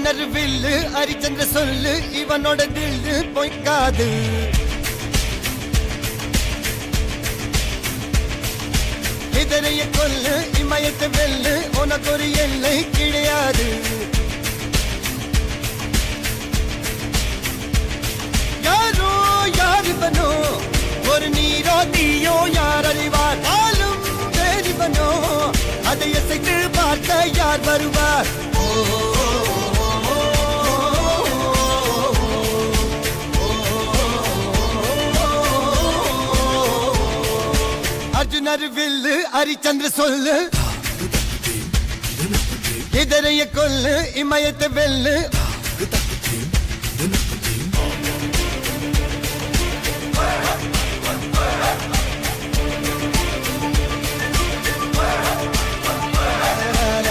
அர்ஜுனர் வில்லு ஹரிச்சந்திர சொல்லு இவனோட தில்லு பொய்க்காது. இதரைய கொல்லு இமயத்தை வெல்லு உனக்கு ஒரு எல்லை கிடையாது. யாரோ யார் இவனோ ஒரு நீரோ தீயோ யார் அறிவார். ஆளும் வேறிவனோ அதை அசைத்து பார்க்க யார் வருவார். அர்ஜுனர் வில்லு ஹரிச்சந்திர சொல்லு இதரைய கொல்லு இமயத்தை வெல்லு